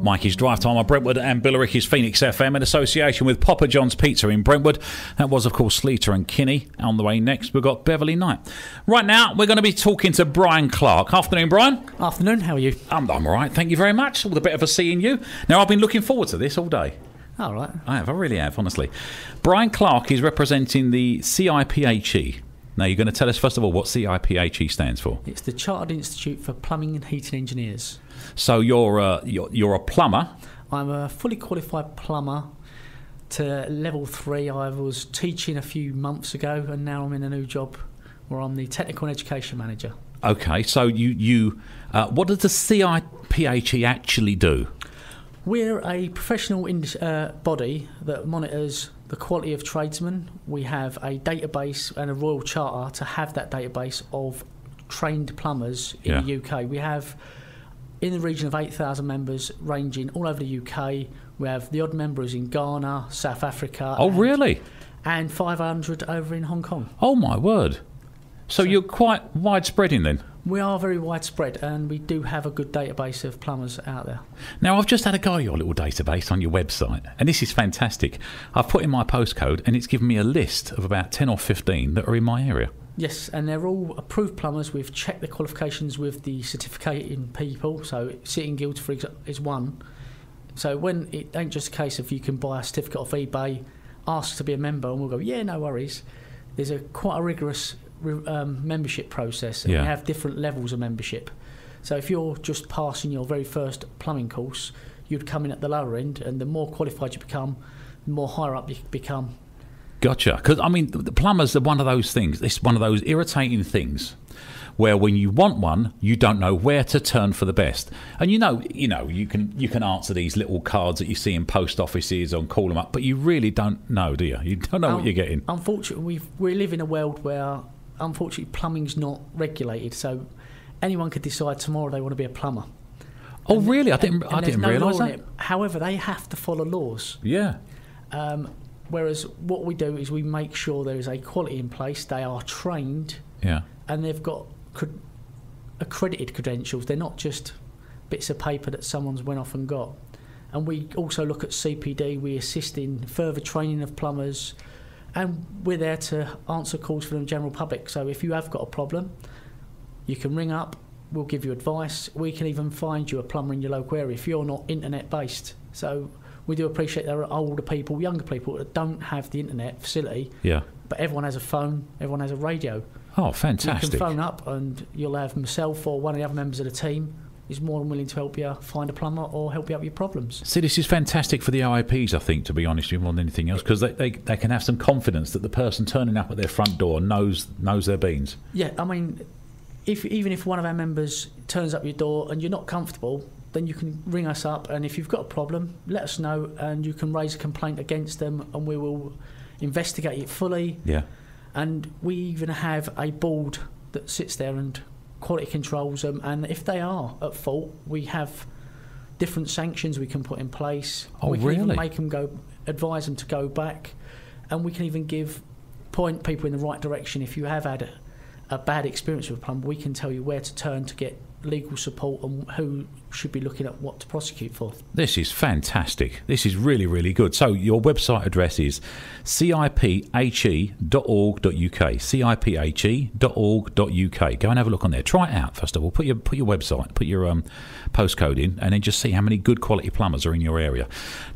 Mikey's Drive Time on Brentwood and Billericay's Phoenix FM in association with Papa John's Pizza in Brentwood. That was, of course, Sleater and Kinney. On the way next, we've got Beverly Knight. Right now, we're going to be talking to Brian Clarke. Afternoon, Brian. Afternoon, how are you? I'm all right, thank you very much. All the better for seeing you. Now, I've been looking forward to this all day. All right. I really have, honestly. Brian Clarke is representing the CIPHE. Now, you're going to tell us, first of all, what CIPHE stands for. It's the Chartered Institute for Plumbing and Heating Engineers. So you're a plumber. I'm a fully qualified plumber to level 3. I was teaching a few months ago, and now I'm in a new job where I'm the technical and education manager. Okay, so you what does the CIPHE actually do? We're a professional body that monitors the quality of tradesmen. We have a database and a royal charter to have that database of trained plumbers in the UK. We have in the region of 8,000 members ranging all over the UK. We have the odd members in Ghana, South Africa. Oh, really? And 500 over in Hong Kong. Oh, my word. So you're quite widespreading then? We are very widespread, and we do have a good database of plumbers out there. Now, I've just had a go at your little database on your website, and this is fantastic. I've put in my postcode, and it's given me a list of about 10 or 15 that are in my area. Yes, and they're all approved plumbers. We've checked the qualifications with the certificating people. So Sitting Guilds, for example, is one. So when it ain't just a case of you can buy a certificate off eBay, ask to be a member, and we'll go, yeah, no worries. There's quite a rigorous membership process, and we have different levels of membership. So if you're just passing your very first plumbing course, you'd come in at the lower end, and the more qualified you become, the more higher up you become. Gotcha. Because I mean, the plumbers are one of those things. It's one of those irritating things where when you want one, you don't know where to turn for the best. And you can answer these little cards that you see in post offices and call them up, but you really don't know, do you? You don't know what you're getting. Unfortunately, we live in a world where, unfortunately, plumbing's not regulated. So anyone could decide tomorrow they want to be a plumber. Oh, really? I didn't realise that. However, they have to follow laws. Yeah. Whereas what we do is we make sure there is a quality in place. They are trained. Yeah. And they've got accredited credentials. They're not just bits of paper that someone's went off and got. And we also look at CPD. We assist in further training of plumbers, and we're there to answer calls from the general public. So if you have got a problem, you can ring up. We'll give you advice. We can even find you a plumber in your local area if you're not internet based. So we do appreciate there are older people, younger people that don't have the internet facility. Yeah. But everyone has a phone. Everyone has a radio. Oh, fantastic. You can phone up and you'll have myself or one of the other members of the team is more than willing to help you find a plumber or help you out with your problems. See, this is fantastic for the OIPs, I think, to be honest with you, more than anything else, because they can have some confidence that the person turning up at their front door knows their beans. Yeah, I mean, even if one of our members turns up your door and you're not comfortable, then you can ring us up, and if you've got a problem, let us know, and you can raise a complaint against them, and we will investigate it fully. Yeah. And we even have a board that sits there and quality controls them, and if they are at fault, we have different sanctions we can put in place. Oh, we can really? even make them advise them to go back, and we can even point people in the right direction. If you have had a bad experience with a plumber, we can tell you where to turn to get legal support and who should be looking at what to prosecute for. This is fantastic. This is really, really good. So your website address is ciphe.org.uk. ciphe.org.uk. Go and have a look on there. Try it out first of all. Put your website, put your postcode in, and then just see how many good quality plumbers are in your area.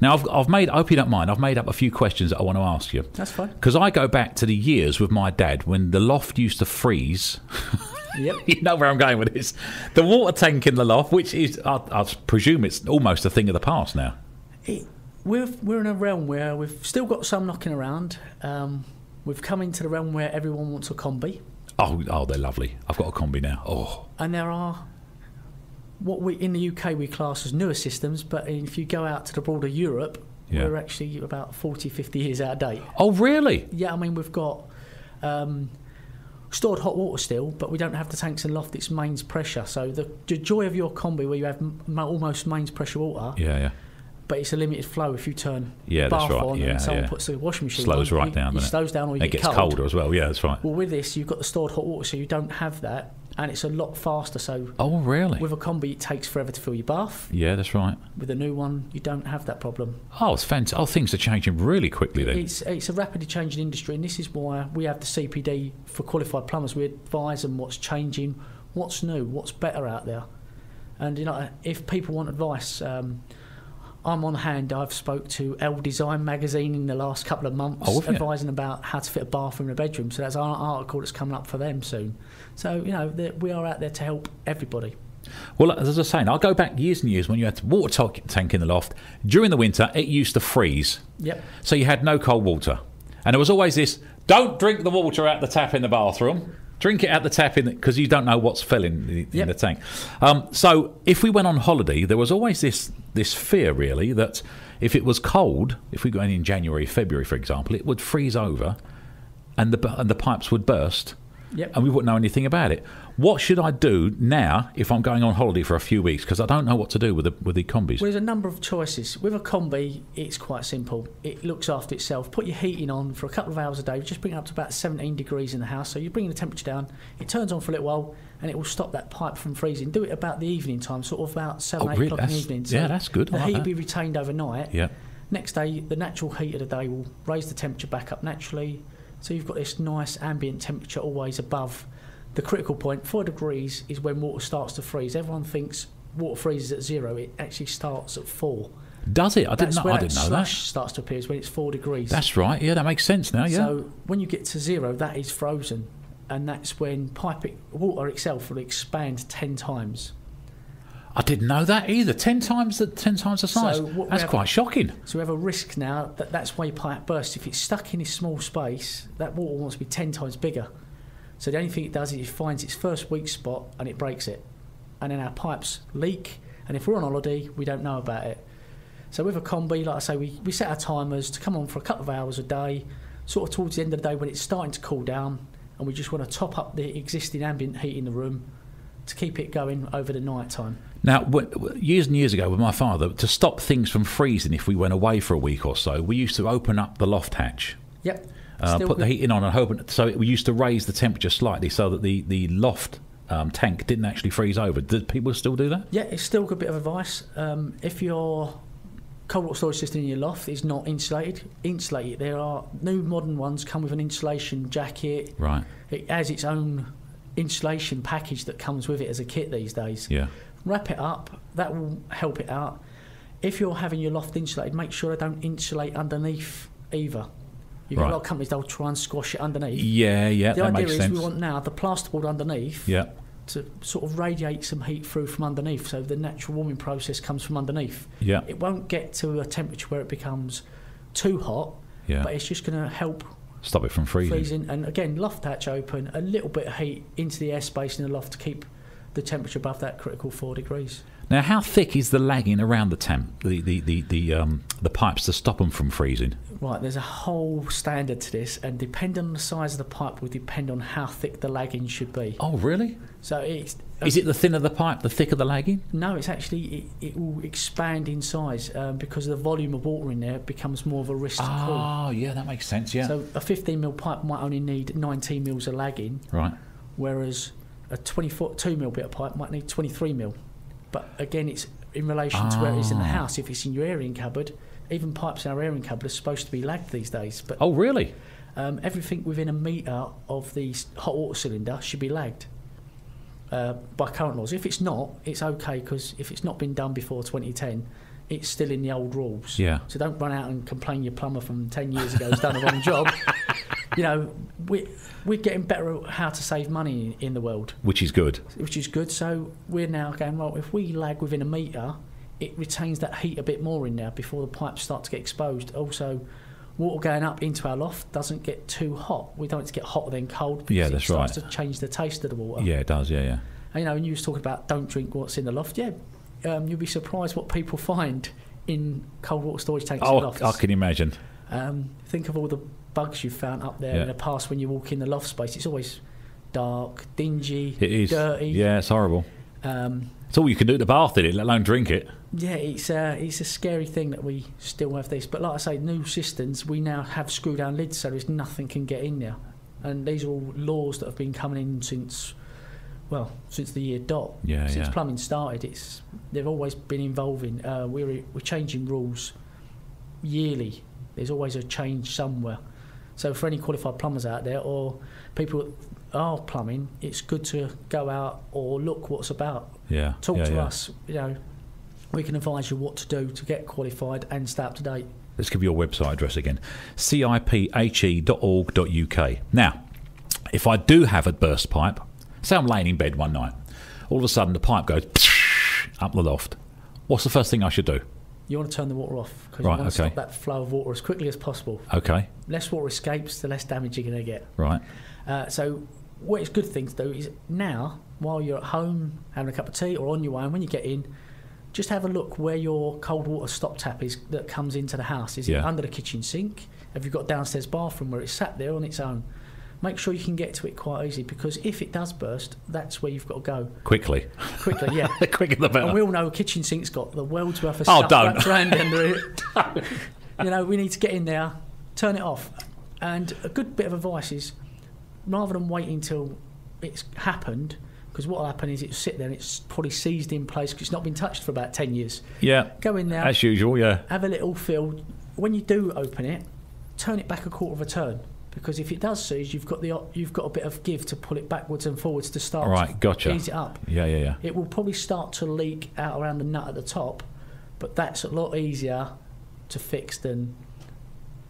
Now I've made, I hope you don't mind, I've made up a few questions that I want to ask you. That's fine. Because I go back to the years with my dad when the loft used to freeze. Yep. You know where I'm going with this. The water tank in the loft, which is, I presume it's almost a thing of the past now. We're in a realm where we've still got some knocking around. We've come into the realm where everyone wants a combi. Oh, they're lovely. I've got a combi now. Oh. And there are what we in the UK we class as newer systems, but if you go out to the broader Europe, we're actually about 40, 50 years out of date. Oh, really? Yeah, I mean, we've got stored hot water still, but we don't have the tanks and loft. It's mains pressure. So the joy of your combi, where you have almost mains pressure water. Yeah. But it's a limited flow if you turn bath on and someone puts the washing machine slows on. Right down, it slows down or you get cold. It gets colder as well, yeah, that's right. Well, with this, you've got the stored hot water, so you don't have that. and it's a lot faster. So, oh really? With a combi, it takes forever to fill your bath. Yeah, that's right. With a new one, you don't have that problem. Oh, it's fantastic. Oh, things are changing really quickly then. It's a rapidly changing industry, and this is why we have the CPD for qualified plumbers. We advise them what's changing, what's new, what's better out there. And if people want advice, I'm on hand. I've spoke to L Design magazine in the last couple of months, advising about how to fit a bathroom in a bedroom. So that's an article that's coming up for them soon. So we are out there to help everybody. Well, as I was saying, I'll go back years and years when you had a water tank in the loft. During the winter, it used to freeze. Yep. So you had no cold water, and there was always this: don't drink the water out the tap in the bathroom. Drink it out the tap because you don't know what's filling in the tank. So if we went on holiday, there was always this fear, really, that if it was cold, if we went in January, February, for example, it would freeze over, and the pipes would burst, and we wouldn't know anything about it. What should I do now if I'm going on holiday for a few weeks? Because I don't know what to do with the combis. Well, there's a number of choices. With a combi, it's quite simple. It looks after itself. Put your heating on for a couple of hours a day. Just bring it up to about 17 degrees in the house. So you're bringing the temperature down. It turns on for a little while, and it will stop that pipe from freezing. Do it about the evening time, sort of about 7, 8 o'clock in the evening. So that's good. The heat will be retained overnight. Yeah. Next day, the natural heat of the day will raise the temperature back up naturally. So you've got this nice ambient temperature always above the critical point. 4 degrees is when water starts to freeze. Everyone thinks water freezes at 0. It actually starts at 4. Does it? I didn't know that. Slush starts to appear is when it's 4 degrees. That's right. Yeah, that makes sense now. Yeah. So when you get to 0, that is frozen, and that's when water itself will expand 10 times. I didn't know that either. 10 times the size. So that's quite shocking. So we have a risk now that's why your pipe bursts. If it's stuck in this small space, that water wants to be 10 times bigger. So the only thing it does is it finds its first weak spot and it breaks it. And then our pipes leak, and if we're on holiday, we don't know about it. So with a combi, like I say, we set our timers to come on for a couple of hours a day, sort of towards the end of the day when it's starting to cool down, and we just want to top up the existing ambient heat in the room to keep it going over the night time. Now, years and years ago with my father, to stop things from freezing if we went away for a week or so, we used to open up the loft hatch. Yep. Put the heating on and open it. So we used to raise the temperature slightly so that the loft tank didn't actually freeze over. Do people still do that? Yeah, it's still a good bit of advice. If your cold water storage system in your loft is not insulated, insulate it. There are new modern ones come with an insulation jacket. Right. It has its own insulation package that comes with it as a kit these days. Yeah. Wrap it up. That will help it out. If you're having your loft insulated, make sure they don't insulate underneath either. You've got a lot of companies, they'll try and squash it underneath. Yeah, that makes sense. The idea is we want now the plasterboard underneath to sort of radiate some heat through from underneath, so the natural warming process comes from underneath. Yeah. It won't get to a temperature where it becomes too hot, but it's just going to help stop it from freezing. And again, loft hatch open, a little bit of heat into the airspace in the loft to keep the temperature above that critical 4 degrees. Now, how thick is the lagging around the pipes to stop them from freezing? Right, there's a whole standard to this, and depending on the size of the pipe will depend on how thick the lagging should be. Oh, really? So is it the thinner the pipe, the thicker the lagging? No, it's actually it will expand in size because the volume of water in there becomes more of a risk to cool. Oh, yeah, that makes sense. Yeah. So a 15mm pipe might only need 19 mils of lagging, right? Whereas a 22mm bit of pipe might need 23mm. But again, it's in relation to where it is in the house. If it's in your airing cupboard, even pipes in our airing cupboard are supposed to be lagged these days. But oh, really? Everything within a metre of the hot water cylinder should be lagged by current laws. If it's not, it's okay, because if it's not been done before 2010, it's still in the old rules. Yeah. So don't run out and complain your plumber from 10 years ago has done the wrong job. You know, we're getting better at how to save money in the world. Which is good. So we're now going, well, if we lag within a metre, it retains that heat a bit more in there before the pipes start to get exposed. Also, water going up into our loft doesn't get too hot. We don't want it to get hotter than cold, because it starts to change the taste of the water. Yeah, it does, yeah. And, you know, when you was talking about don't drink what's in the loft, you'll be surprised what people find in cold water storage tanks in lofts. I can imagine. Think of all the bugs you've found up there in the past when you walk in the loft space. It's always dark, dingy, dirty. Yeah, it's horrible. It's all you can do to bath in it, let alone drink it. Yeah, it's a scary thing that we still have this. But like I say, new systems, we now have screw-down lids so there's nothing can get in there. And these are all laws that have been coming in since since the year dot. Yeah, since plumbing started, they've always been involving. We're changing rules yearly. There's always a change somewhere. So for any qualified plumbers out there or people that are plumbing, it's good to go out or look what's about. Yeah. Talk to us. We can advise you what to do to get qualified and stay up to date. Let's give you your website address again. ciphe.org.uk. Now, if I do have a burst pipe, say I'm laying in bed one night, all of a sudden the pipe goes up the loft. What's the first thing I should do? You want to turn the water off because you want to stop that flow of water as quickly as possible. Okay. Less water escapes, the less damage you're going to get. Right. So what is good thing to do is now, while you're at home having a cup of tea or on your way, and when you get in, just have a look where your cold water stop tap is that comes into the house. Is it under the kitchen sink? Have you got a downstairs bathroom where it's sat there on its own? Make sure you can get to it quite easy, because if it does burst, that's where you've got to go. Quickly, yeah. The quicker the better. And we all know a kitchen sink's got the world's worth of stuff wrapped around under it. We need to get in there, turn it off. And a good bit of advice is, rather than waiting until it's happened, because what will happen is it'll sit there and it's probably seized in place because it's not been touched for about 10 years. Yeah. Go in there. As usual, yeah. Have a little feel. When you do open it, turn it back a quarter of a turn. Because if it does seize, you've got a bit of give to pull it backwards and forwards to start to ease it up. Yeah. It will probably start to leak out around the nut at the top, but that's a lot easier to fix than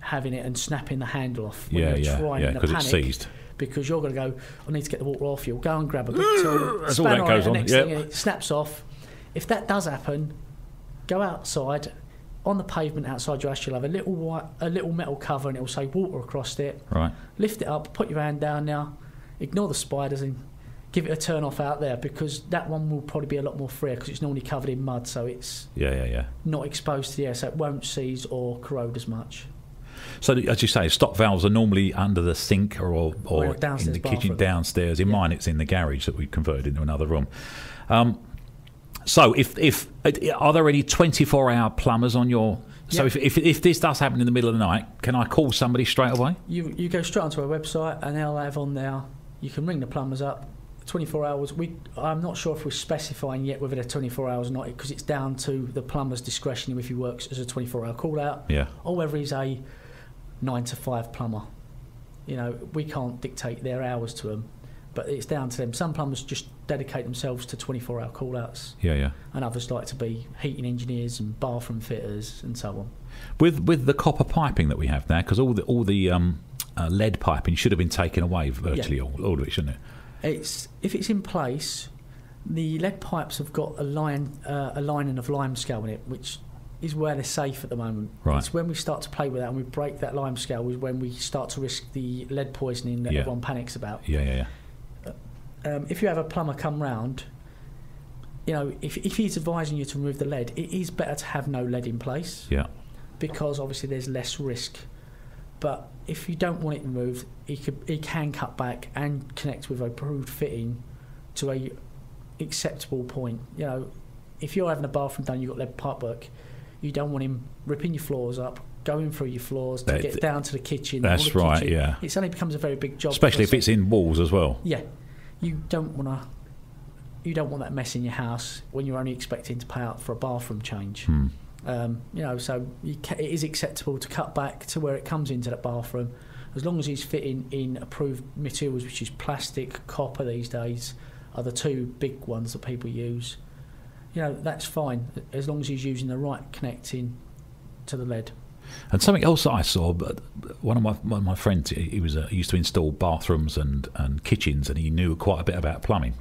having it and snapping the handle off when you're trying in a panic. It's seized. Because you're going to go, I need to get the water off. You'll go and grab a big tool, that's all that goes on. Next thing it snaps off. If that does happen, go outside. On the pavement outside your house, you'll have a little metal cover, and it will say water across it. Right. Lift it up, put your hand down now, ignore the spiders, and give it a turn off out there, because that one will probably be a lot more freer because it's normally covered in mud, so it's not exposed to the air, so it won't seize or corrode as much. So, as you say, stop valves are normally under the sink or in the kitchen downstairs. In mine, it's in the garage that we've converted into another room. So, if are there any 24-hour plumbers on your? So, if this does happen in the middle of the night, can I call somebody straight away? You go straight onto our website, and they'll have on there. You can ring the plumbers up. 24 hours. I'm not sure if we're specifying yet whether they're 24 hours or not, because it's down to the plumber's discretion if he works as a 24-hour call out, or whether he's a 9 to 5 plumber. We can't dictate their hours to them, but it's down to them. Some plumbers just dedicate themselves to 24-hour call-outs. And others like to be heating engineers and bathroom fitters and so on. With the copper piping that we have now, because all the lead piping should have been taken away virtually, all of it, shouldn't it? If it's in place, the lead pipes have got a lining of limescale in it, which is where they're safe at the moment. It's when we start to play with that and we break that limescale is when we start to risk the lead poisoning that everyone panics about. If you have a plumber come round, if he's advising you to remove the lead, it is better to have no lead in place. Because obviously there's less risk. But if you don't want it removed, he can cut back and connect with a approved fitting to a acceptable point. If you're having a bathroom done, you've got lead pipework, you don't want him ripping your floors up, going through your floors to get down to the kitchen. That's right, It suddenly becomes a very big job. Especially if it's in walls as well. You don't want that mess in your house when you're only expecting to pay out for a bathroom change. So it is acceptable to cut back to where it comes into that bathroom, as long as he's fitting in approved materials, which is plastic, copper these days are the two big ones that people use. That's fine, as long as he's using the right connecting to the lead. And something else that I saw, one of my friends, he used to install bathrooms and kitchens, and he knew quite a bit about plumbing.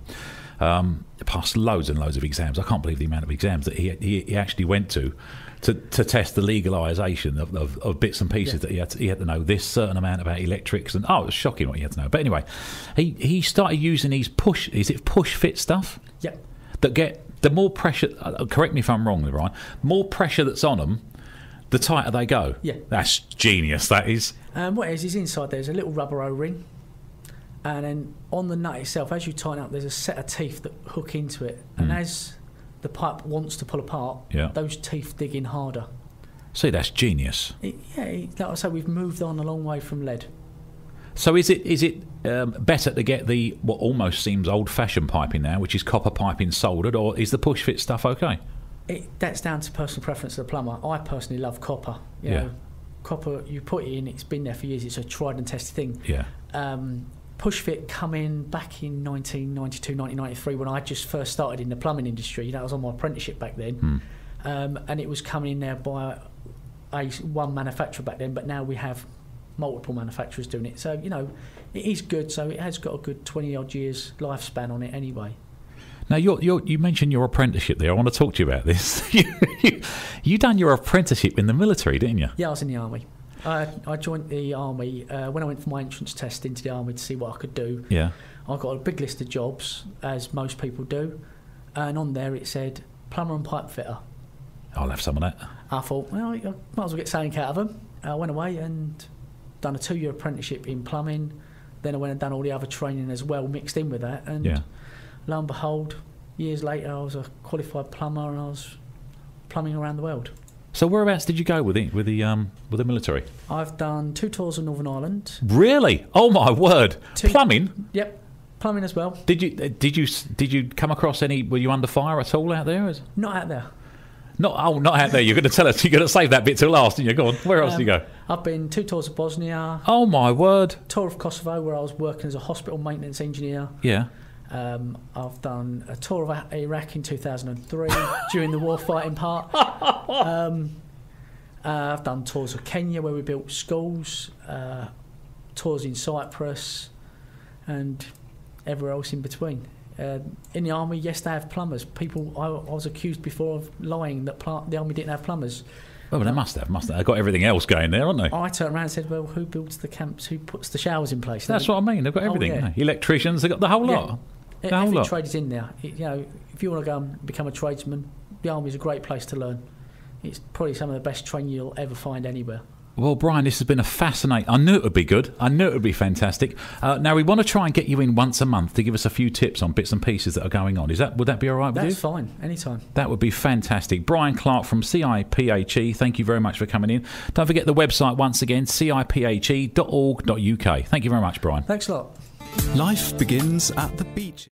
Passed loads and loads of exams. I can't believe the amount of exams that he actually went to test the legalisation of bits and pieces that he had to know this certain amount about electrics, and it was shocking what he had to know. But anyway, he started using these push fit stuff. That get the more pressure. Correct me if I'm wrong, Ryan. More pressure that's on them, the tighter they go. That's genius. That is. What it is inside there's a little rubber O-ring. And then on the nut itself, as you tighten up, there's a set of teeth that hook into it. And as the pipe wants to pull apart, those teeth dig in harder. See, that's genius. Like I say, we've moved on a long way from lead. So is it better to get the what almost seems old-fashioned piping now, which is copper piping soldered, or is the push fit stuff okay? That's down to personal preference of the plumber. I personally love copper. You know, copper, you put it in, it's been there for years. It's a tried and tested thing. Yeah. Push fit come in back in 1992, 1993 when I just first started in the plumbing industry. You know, I was on my apprenticeship back then, and it was coming in there by one manufacturer back then. But now we have multiple manufacturers doing it. So you know, it is good. So it has got a good 20-odd years lifespan on it anyway. Now, you mentioned your apprenticeship there. I want to talk to you about this. You done your apprenticeship in the military, didn't you? Yeah, I was in the army. I joined the army when I went for my entrance test into the army to see what I could do. Yeah. I got a big list of jobs, as most people do, and on there it said plumber and pipe fitter. I'll have some of that. I thought, well, I might as well get something out of them. I went away and done a 2-year apprenticeship in plumbing. Then I went and done all the other training as well, mixed in with that. And lo and behold, years later, I was a qualified plumber and I was plumbing around the world. So whereabouts did you go with the military? I've done 2 tours of Northern Ireland. Really? Oh my word! Plumbing? Yep, plumbing as well. Did you come across any? Were you under fire at all out there? Not out there. Not out there. You're going to tell us. You're going to save that bit till last, didn't you? Go on. Where else did you go? I've been 2 tours of Bosnia. Oh my word! Tour of Kosovo, where I was working as a hospital maintenance engineer. Yeah. I've done a tour of Iraq in 2003 during the war fighting part. I've done tours of Kenya where we built schools, tours in Cyprus, and everywhere else in between. In the army, yes, they have plumbers. I was accused before of lying that the army didn't have plumbers. Well, they must have. They've got everything else going there, haven't they? I turned around and said, well, who builds the camps? Who puts the showers in place? That's what I mean. They've got everything. Yeah. Electricians, they've got the whole lot. Every trade is in there. You know, if you want to go and become a tradesman, the army is a great place to learn. It's probably some of the best training you'll ever find anywhere. Well, Brian, this has been a fascinating... I knew it would be good. I knew it would be fantastic. Now, we want to try and get you in once a month to give us a few tips on bits and pieces that are going on. Would that be all right with you? That's fine. Anytime. That would be fantastic. Brian Clarke from CIPHE, thank you very much for coming in. Don't forget the website once again, ciphe.org.uk. Thank you very much, Brian. Thanks a lot. Life begins at the beach.